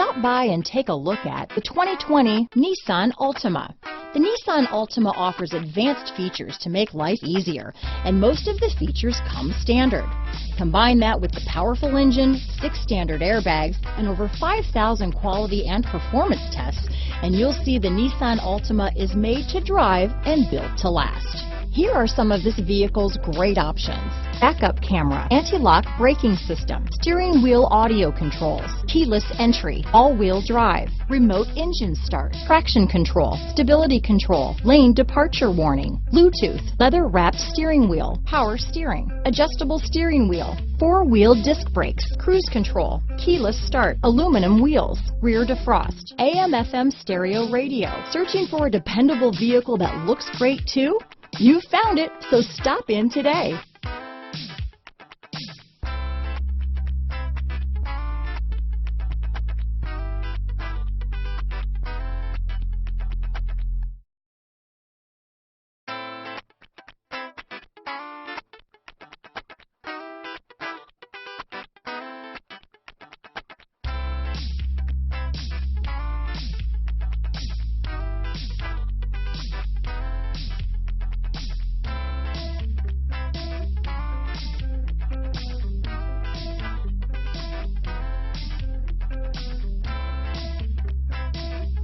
Stop by and take a look at the 2020 Nissan Altima. The Nissan Altima offers advanced features to make life easier, and most of the features come standard. Combine that with the powerful engine, 6 standard airbags, and over 5,000 quality and performance tests, and you'll see the Nissan Altima is made to drive and built to last. Here are some of this vehicle's great options: backup camera, anti-lock braking system, steering wheel audio controls, keyless entry, all-wheel drive, remote engine start, traction control, stability control, lane departure warning, Bluetooth, leather-wrapped steering wheel, power steering, adjustable steering wheel, 4-wheel disc brakes, cruise control, keyless start, aluminum wheels, rear defrost, AM/FM stereo radio. Searching for a dependable vehicle that looks great too? You found it, so stop in today.